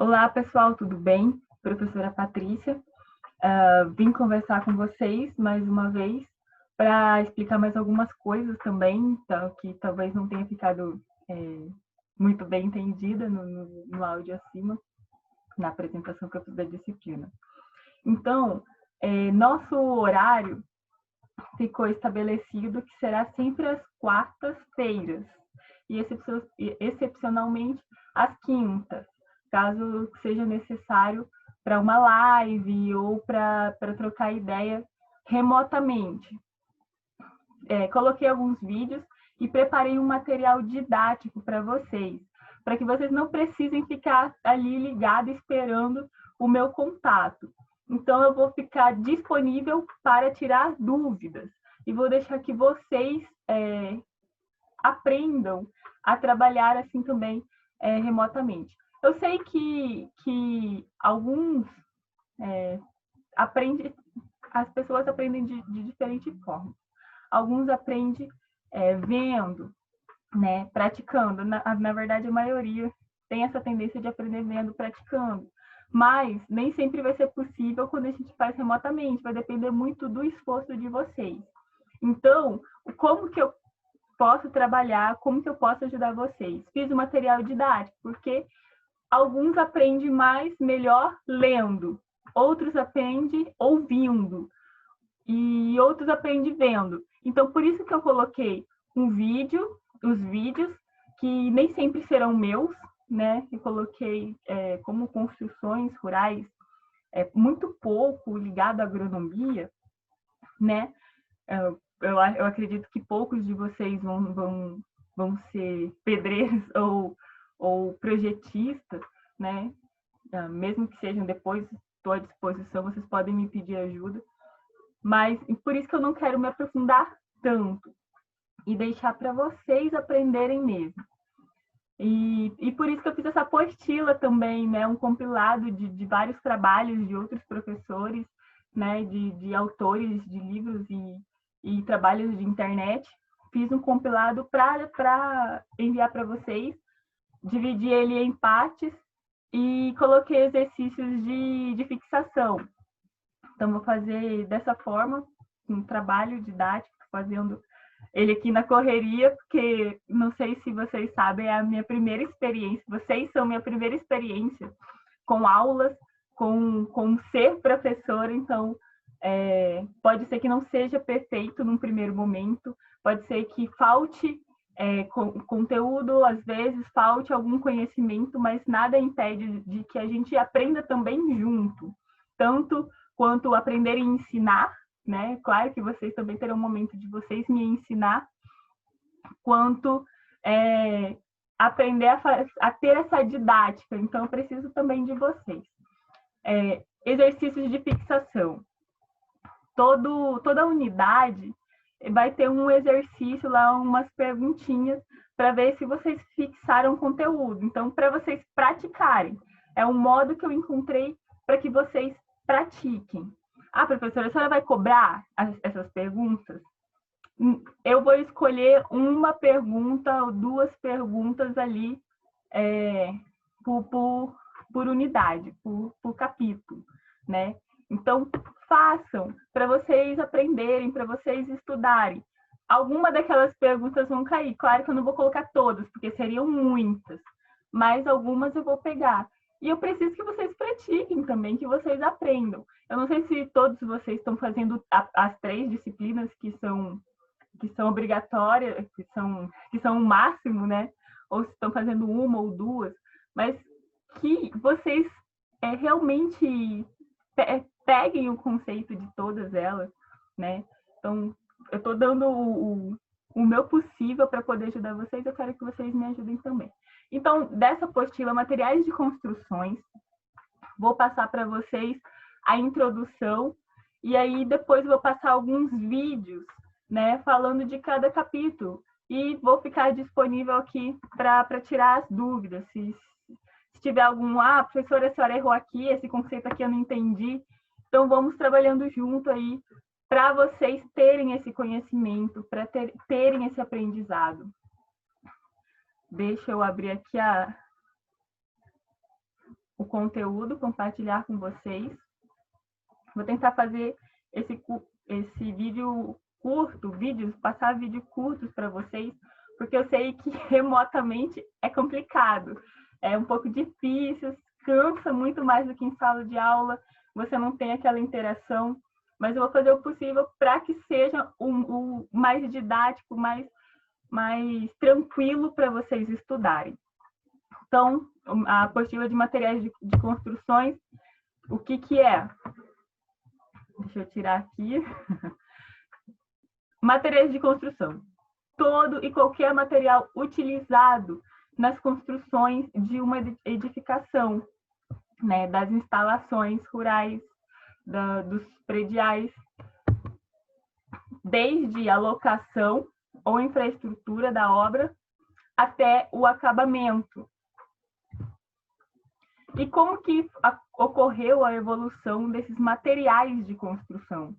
Olá, pessoal, tudo bem? Professora Patrícia. Vim conversar com vocês mais uma vez para explicar mais algumas coisas também, que talvez não tenha ficado muito bem entendida no áudio acima, na apresentação que eu fiz da disciplina. Então, nosso horário ficou estabelecido que será sempre às quartas-feiras e excepcionalmente às quintas, caso seja necessário para uma live ou para trocar ideia remotamente. Coloquei alguns vídeos e preparei um material didático para que vocês não precisem ficar ali ligados esperando o meu contato. Então, eu vou ficar disponível para tirar dúvidas e vou deixar que vocês aprendam a trabalhar assim também remotamente. Eu sei que alguns aprendem, as pessoas aprendem de diferente forma. Alguns aprendem vendo, né, praticando. Na verdade, a maioria tem essa tendência de aprender vendo, praticando. Mas nem sempre vai ser possível quando a gente faz remotamente, vai depender muito do esforço de vocês. Então, como que eu posso trabalhar, como que eu posso ajudar vocês? Fiz o material didático, porque alguns aprendem melhor lendo, outros aprendem ouvindo, e outros aprendem vendo. Então, por isso que eu coloquei os vídeos, que nem sempre serão meus, né? Eu coloquei como construções rurais, muito pouco ligado à agronomia, né? Eu acredito que poucos de vocês vão ser pedreiros ou projetistas, né? Mesmo que sejam depois, estou à disposição, vocês podem me pedir ajuda. Mas por isso que eu não quero me aprofundar tanto e deixar para vocês aprenderem mesmo. E por isso que eu fiz essa apostila também, né? Um compilado de vários trabalhos de outros professores, né? De autores de livros e trabalhos de internet. Fiz um compilado para enviar para vocês, dividi ele em partes e coloquei exercícios de fixação. Então, vou fazer dessa forma, um trabalho didático, fazendo ele aqui na correria, porque não sei se vocês sabem, é a minha primeira experiência, vocês são minha primeira experiência com aulas, com ser professora, então pode ser que não seja perfeito num primeiro momento, pode ser que falte conteúdo, às vezes falte algum conhecimento, mas nada impede de que a gente aprenda também junto, tanto quanto aprender e ensinar, né? Claro que vocês também terão um momento de vocês me ensinar, quanto aprender a ter essa didática. Então, eu preciso também de vocês. Exercícios de fixação. Toda unidade vai ter um exercício lá, umas perguntinhas, para ver se vocês fixaram conteúdo. Então, para vocês praticarem. É um modo que eu encontrei para que vocês pratiquem. Professora, a senhora vai cobrar essas perguntas? Eu vou escolher uma pergunta ou duas perguntas ali por unidade, por capítulo, né? Então, façam para vocês aprenderem, para vocês estudarem. Alguma daquelas perguntas vão cair. Claro que eu não vou colocar todas, porque seriam muitas, mas algumas eu vou pegar. E eu preciso que vocês pratiquem também, que vocês aprendam. Eu não sei se todos vocês estão fazendo as 3 disciplinas que são obrigatórias, que são o máximo, né? Ou se estão fazendo uma ou duas, mas que vocês realmente peguem o conceito de todas elas, né? Então, eu estou dando o meu possível para poder ajudar vocês, eu quero que vocês me ajudem também. Então, dessa apostila, materiais de construções, vou passar para vocês a introdução e aí depois vou passar alguns vídeos, né, falando de cada capítulo e vou ficar disponível aqui para tirar as dúvidas. Se tiver algum, professora, a senhora errou aqui, esse conceito aqui eu não entendi. Então, vamos trabalhando junto aí para vocês terem esse conhecimento, para terem esse aprendizado. Deixa eu abrir aqui o conteúdo, compartilhar com vocês. Vou tentar fazer esse vídeo curto, passar vídeos curtos para vocês, porque eu sei que remotamente é complicado, é um pouco difícil, cansa muito mais do que em sala de aula, você não tem aquela interação, mas eu vou fazer o possível para que seja o mais didático, mais tranquilo para vocês estudarem. Então, a apostila de materiais de construções, o que é? Deixa eu tirar aqui. Materiais de construção. Todo e qualquer material utilizado nas construções de uma edificação, né, das instalações rurais, dos prediais, desde a locação ou infraestrutura da obra até o acabamento. E como que ocorreu a evolução desses materiais de construção?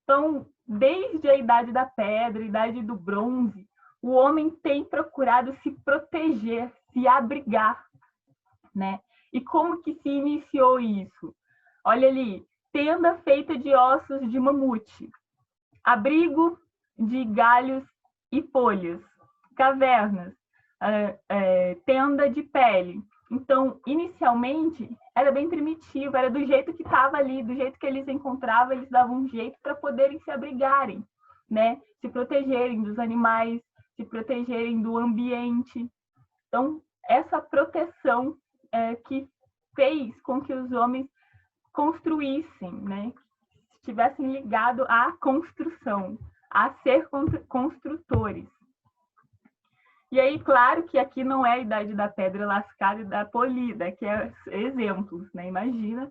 Então, desde a Idade da Pedra, Idade do Bronze, o homem tem procurado se proteger, se abrigar, né? E como que se iniciou isso? Olha ali, tenda feita de ossos de mamute, abrigo de galhos e folhas, cavernas, tenda de pele. Então, inicialmente, era bem primitivo, era do jeito que estava ali, do jeito que eles encontravam, eles davam um jeito para poderem se abrigarem, né? Se protegerem dos animais, se protegerem do ambiente. Então, essa proteção que fez com que os homens construíssem, né? Estivessem ligados à construção, a ser construtores. E aí, claro que aqui não é a Idade da Pedra Lascada e da Polida, que é exemplos, né? Imagina,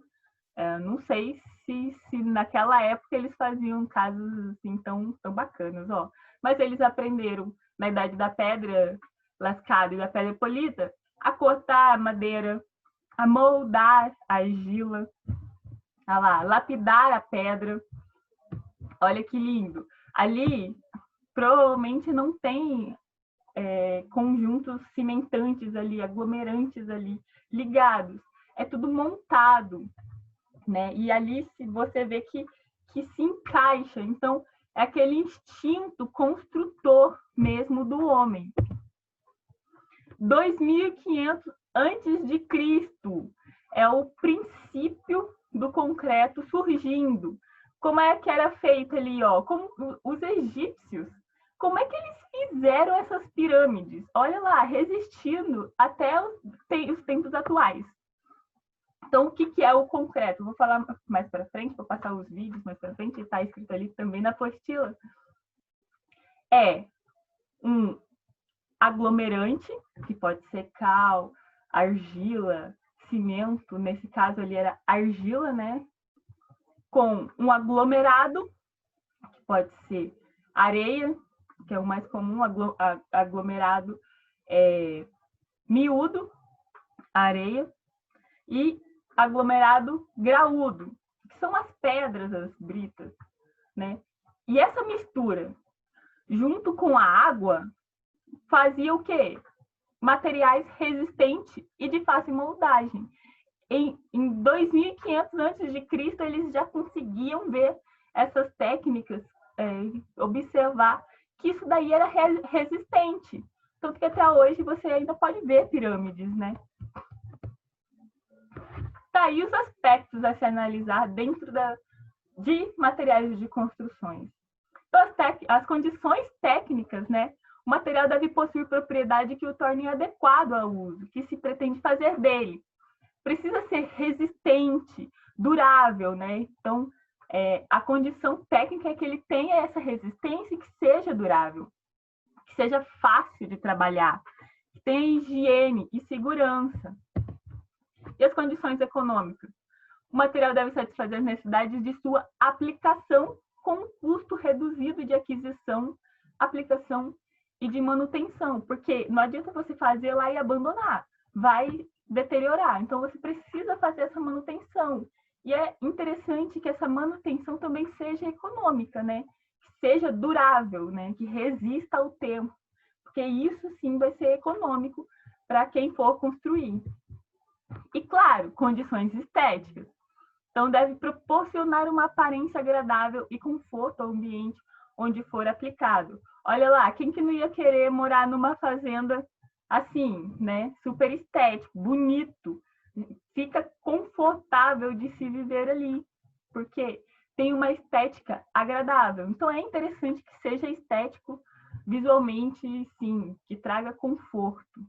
não sei se naquela época eles faziam casos assim tão bacanas, ó. Mas eles aprenderam na Idade da Pedra Lascada e da Pedra Polida a cortar a madeira, a moldar a argila, a lá, lapidar a pedra. Olha que lindo. Ali, provavelmente não tem conjuntos cimentantes ali, aglomerantes ali, ligados. É tudo montado, né? E ali você vê que se encaixa. Então, é aquele instinto construtor mesmo do homem. 2500 antes de Cristo é o princípio do concreto surgindo. Como é que era feito ali, ó? Como os egípcios, como é que eles fizeram essas pirâmides? Olha lá, resistindo até os tempos atuais. Então, o que é o concreto? Vou falar mais para frente, vou passar os vídeos mais para frente, está escrito ali também na apostila. É um aglomerante, que pode ser cal, argila, cimento, nesse caso ali era argila, né? Com um aglomerado, que pode ser areia, que é o mais comum, aglomerado miúdo, areia, e aglomerado graúdo, que são as pedras, as britas, né? E essa mistura, junto com a água, fazia o quê? Materiais resistentes e de fácil moldagem. Em 2500 a.C., eles já conseguiam ver essas técnicas, observar que isso daí era resistente. Tanto que até hoje você ainda pode ver pirâmides, né? Tá aí os aspectos a se analisar dentro de materiais de construções. Então, as condições técnicas, né? O material deve possuir propriedade que o tornem adequado ao uso, que se pretende fazer dele. Precisa ser resistente, durável, né? Então, a condição técnica é que ele tenha essa resistência e que seja durável, que seja fácil de trabalhar, que tenha higiene e segurança. E as condições econômicas? O material deve satisfazer as necessidades de sua aplicação com um custo reduzido de aquisição, aplicação e de manutenção, porque não adianta você fazer lá e abandonar, vai deteriorar. Então, você precisa fazer essa manutenção. E é interessante que essa manutenção também seja econômica, né? Que seja durável, né? Que resista ao tempo, porque isso sim vai ser econômico para quem for construir. E, claro, condições estéticas. Então, deve proporcionar uma aparência agradável e conforto ao ambiente onde for aplicado. Olha lá, quem que não ia querer morar numa fazenda assim, né? Super estético, bonito, fica confortável de se viver ali, porque tem uma estética agradável. Então, é interessante que seja estético visualmente, sim, que traga conforto.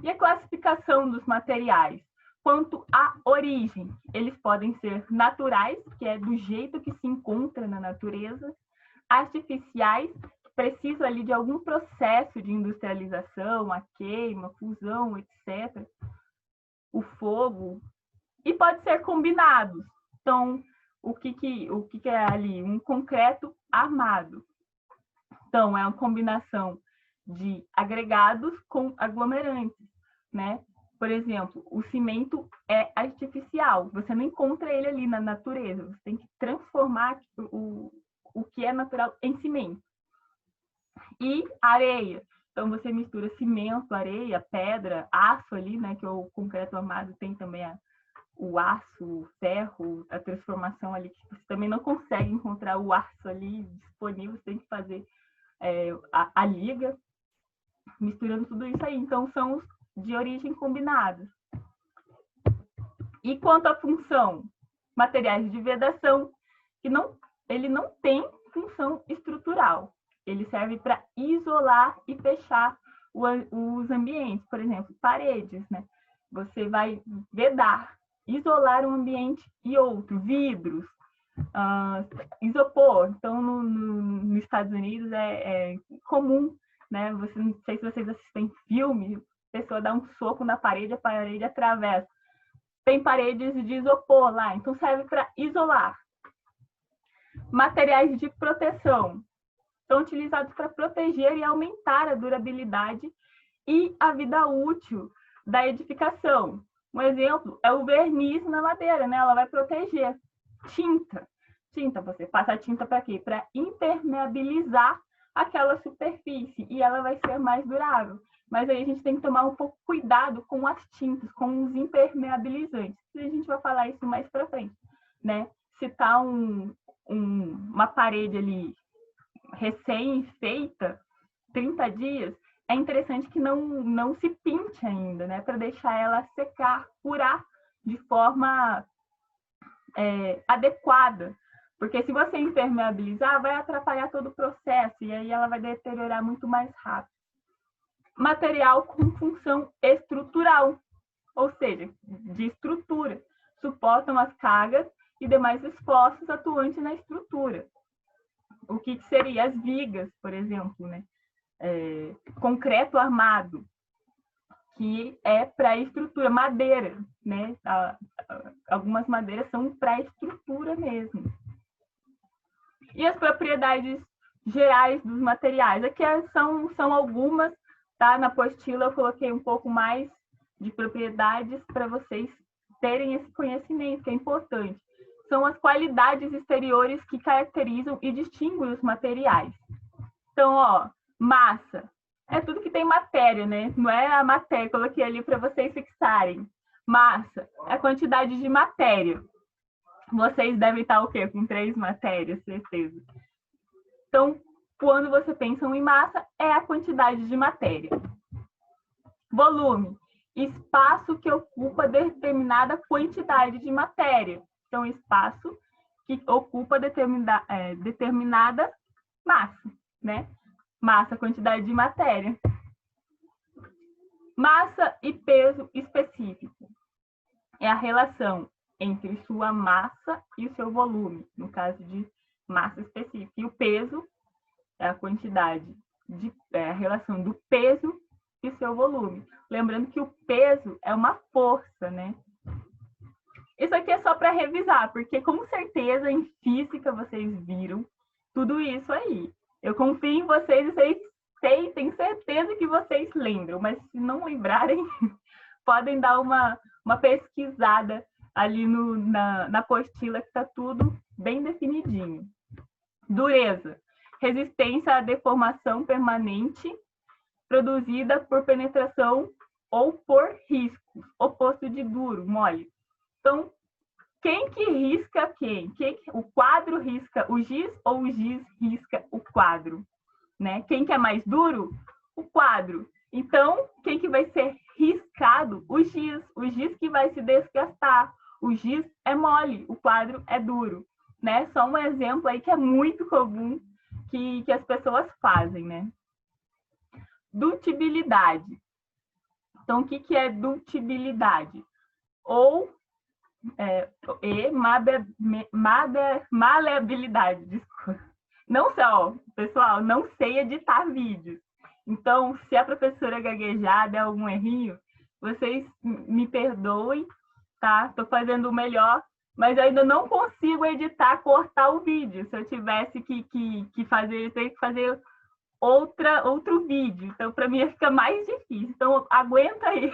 E a classificação dos materiais? Quanto à origem, eles podem ser naturais, que é do jeito que se encontra na natureza, artificiais, que precisam ali de algum processo de industrialização, a queima, a fusão, etc., o fogo, e pode ser combinados. Então, o que é ali? Um concreto armado. Então, é uma combinação de agregados com aglomerantes, né? Por exemplo, o cimento é artificial, você não encontra ele ali na natureza, você tem que transformar o que é natural em cimento. E areia, então você mistura cimento, areia, pedra, aço ali, né? Que o concreto armado tem também o aço, o ferro, a transformação ali, que você também não consegue encontrar o aço ali disponível, você tem que fazer a liga, misturando tudo isso aí. Então, são os de origem combinados. E quanto à função, materiais de vedação, que ele não tem função estrutural. Ele serve para isolar e fechar os ambientes. Por exemplo, paredes, né? Você vai vedar, isolar um ambiente e outro. Vidros, isopor. Então, nos Estados Unidos é comum, né? Não sei se vocês assistem filme, a pessoa dá um soco na parede, a parede atravessa. Tem paredes de isopor lá, então serve para isolar. Materiais de proteção são utilizados para proteger e aumentar a durabilidade e a vida útil da edificação. Um exemplo é o verniz na madeira, né? Ela vai proteger. Tinta, você passa a tinta para quê? Para impermeabilizar aquela superfície e ela vai ser mais durável. Mas aí a gente tem que tomar um pouco cuidado com as tintas, com os impermeabilizantes. E a gente vai falar isso mais para frente, né? Se tá uma parede ali recém-feita, 30 dias, é interessante que não se pinte ainda, né? Para deixar ela secar, curar de forma adequada. Porque se você impermeabilizar, vai atrapalhar todo o processo e aí ela vai deteriorar muito mais rápido. Material com função estrutural, ou seja, de estrutura, suportam as cargas e demais esforços atuantes na estrutura. O que seria as vigas, por exemplo, né? Concreto armado, que é para estrutura, madeira, né? Algumas madeiras são para estrutura mesmo. E as propriedades gerais dos materiais, aqui são algumas, tá? Na apostila eu coloquei um pouco mais de propriedades para vocês terem esse conhecimento, que é importante. São as qualidades exteriores que caracterizam e distinguem os materiais. Então, ó, massa. É tudo que tem matéria, né? Não é a matéria, coloquei ali para vocês fixarem. Massa é a quantidade de matéria. Vocês devem estar o quê? Com 3 matérias, certeza. Então, quando você pensa em massa, é a quantidade de matéria. Volume, espaço que ocupa determinada quantidade de matéria. Então, espaço que ocupa determinada massa, né? Massa, quantidade de matéria. Massa e peso específico. É a relação entre sua massa e o seu volume, no caso de massa específica. E o peso é a quantidade, a relação do peso e seu volume. Lembrando que o peso é uma força, né? Isso aqui é só para revisar, porque com certeza em física vocês viram tudo isso aí. Eu confio em vocês e tenho certeza que vocês lembram, mas se não lembrarem, podem dar uma pesquisada ali na apostila, que está tudo bem definidinho. Dureza, resistência à deformação permanente produzida por penetração ou por riscos, oposto de duro, mole. Então, quem que risca quem? O quadro risca o giz ou o giz risca o quadro? Né? Quem que é mais duro? O quadro. Então, quem que vai ser riscado? O giz que vai se desgastar. O giz é mole, o quadro é duro. Né? Só um exemplo aí que é muito comum que as pessoas fazem, né? Dutibilidade. Então, o que é dutibilidade? Ou maleabilidade, desculpa. Não só, pessoal, não sei editar vídeos. Então, se a professora gaguejar, der algum errinho, vocês me perdoem, tá? Estou fazendo o melhor, mas eu ainda não consigo editar, cortar o vídeo. Se eu tivesse que fazer, eu teria que fazer outro vídeo. Então, para mim, fica mais difícil. Então, aguenta aí.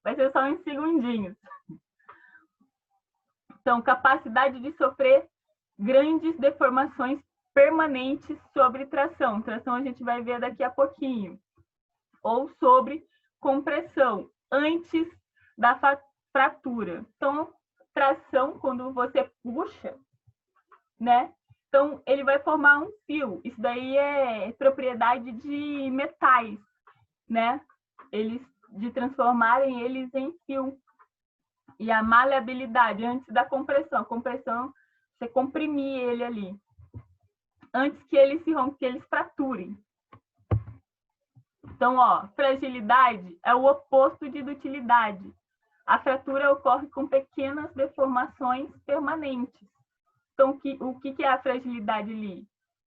Vai ser só uns segundinhos. Então, capacidade de sofrer grandes deformações permanentes sobre tração. Tração a gente vai ver daqui a pouquinho. Ou sobre compressão, antes da fratura. Então, tração, quando você puxa, né? Então, ele vai formar um fio. Isso daí é propriedade de metais, né? De transformarem eles em fio. E a maleabilidade, antes da compressão. A compressão, você comprimir ele ali. Antes que eles se rompam, que eles fraturem. Então, ó, fragilidade é o oposto de dutilidade. A fratura ocorre com pequenas deformações permanentes. Então, o que é a fragilidade ali?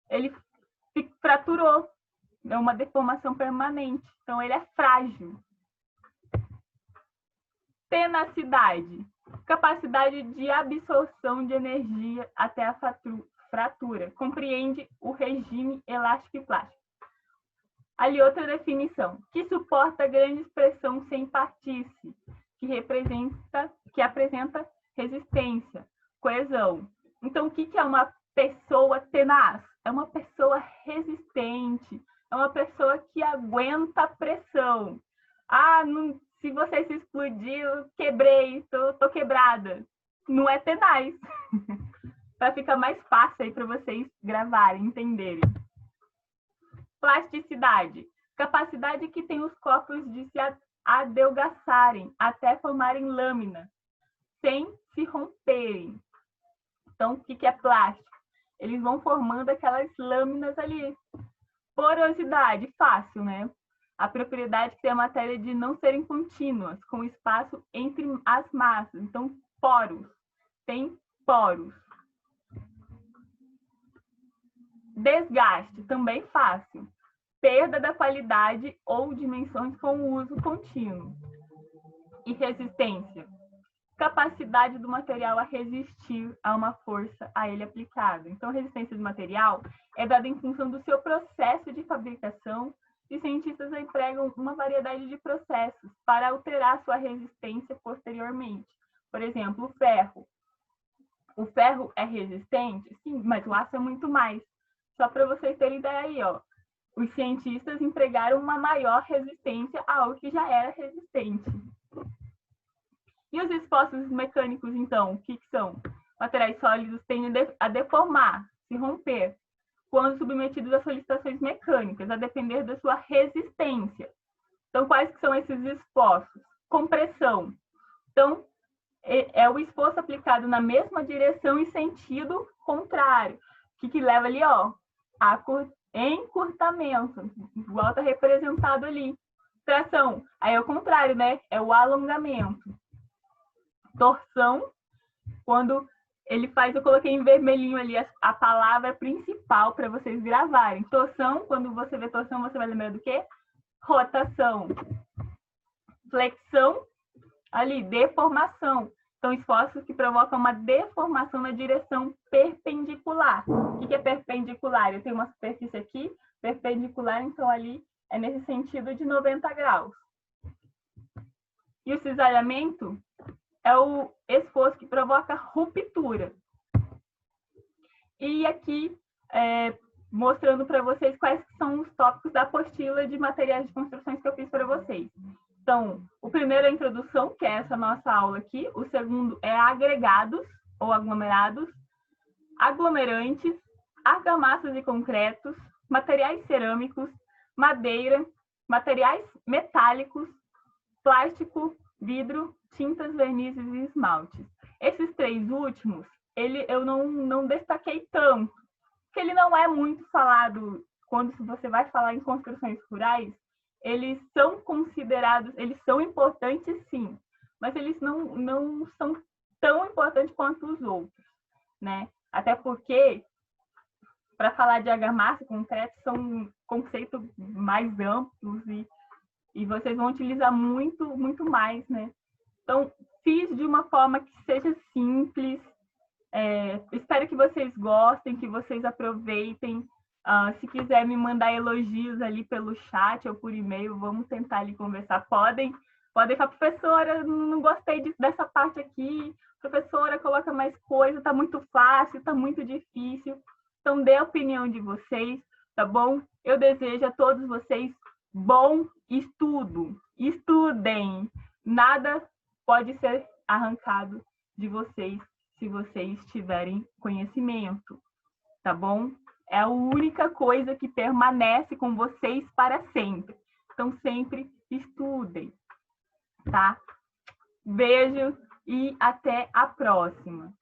Ele fraturou, é uma deformação permanente. Então, ele é frágil. Tenacidade, capacidade de absorção de energia até a fratura. Compreende o regime elástico e plástico. Ali outra definição, que suporta grande pressão sem partice, que apresenta resistência, coesão. Então, o que é uma pessoa tenaz? É uma pessoa resistente, é uma pessoa que aguenta a pressão. Ah, não, se você se explodir, eu quebrei, tô quebrada. Não é tenaz. Para ficar mais fácil aí para vocês gravarem, entenderem. Plasticidade, capacidade que tem os corpos de se adelgaçarem até formarem lâmina, sem se romperem. Então, o que é plástico? Eles vão formando aquelas lâminas ali. Porosidade, fácil, né? A propriedade que tem a matéria de não serem contínuas, com espaço entre as massas. Então, poros. Tem poros. Desgaste, também fácil. Perda da qualidade ou dimensões com uso contínuo. E resistência. Capacidade do material a resistir a uma força a ele aplicada. Então, a resistência do material é dada em função do seu processo de fabricação e cientistas empregam uma variedade de processos para alterar sua resistência posteriormente. Por exemplo, o ferro. O ferro é resistente? Sim, mas o aço é muito mais. Só para vocês terem ideia aí, ó. Os cientistas empregaram uma maior resistência a algo que já era resistente. E os esforços mecânicos, então, o que são? Materiais sólidos tendem a deformar, se romper, quando submetidos a solicitações mecânicas, a depender da sua resistência. Então, quais que são esses esforços? Compressão. Então, é o esforço aplicado na mesma direção e sentido contrário. O que leva ali, ó, a encurtamento, igual está representado ali. Tração, aí é o contrário, né? É o alongamento. Torção, quando ele faz, eu coloquei em vermelhinho ali a palavra principal para vocês gravarem. Torção, quando você vê torção, você vai lembrar do quê? Rotação. Flexão, ali, deformação. São esforços que provocam uma deformação na direção perpendicular. O que é perpendicular? Eu tenho uma superfície aqui, perpendicular, então ali é nesse sentido de 90 graus. E o cisalhamento é o esforço que provoca ruptura. E aqui, mostrando para vocês quais são os tópicos da apostila de materiais de construções que eu fiz para vocês. Então, o primeiro é a introdução, que é essa nossa aula aqui. O segundo é agregados ou aglomerados, aglomerantes, argamassas e concretos, materiais cerâmicos, madeira, materiais metálicos, plástico, vidro, tintas, vernizes e esmaltes. Esses três últimos, eu não destaquei tanto, porque ele não é muito falado quando você vai falar em construções rurais. Eles são considerados, eles são importantes sim, mas eles não são tão importantes quanto os outros, né? Até porque, para falar de argamassa e concreto, são conceitos mais amplos e vocês vão utilizar muito mais, né? Então, fiz de uma forma que seja simples. Espero que vocês gostem, que vocês aproveitem. Se quiser me mandar elogios ali pelo chat ou por e-mail, vamos tentar ali conversar. Podem falar, professora, não gostei dessa parte aqui. Professora, coloca mais coisa, tá muito fácil, tá muito difícil. Então, dê a opinião de vocês, tá bom? Eu desejo a todos vocês bom estudo. Estudem. Nada pode ser arrancado de vocês se vocês tiverem conhecimento, tá bom? É a única coisa que permanece com vocês para sempre. Então, sempre estudem, tá? Beijo e até a próxima.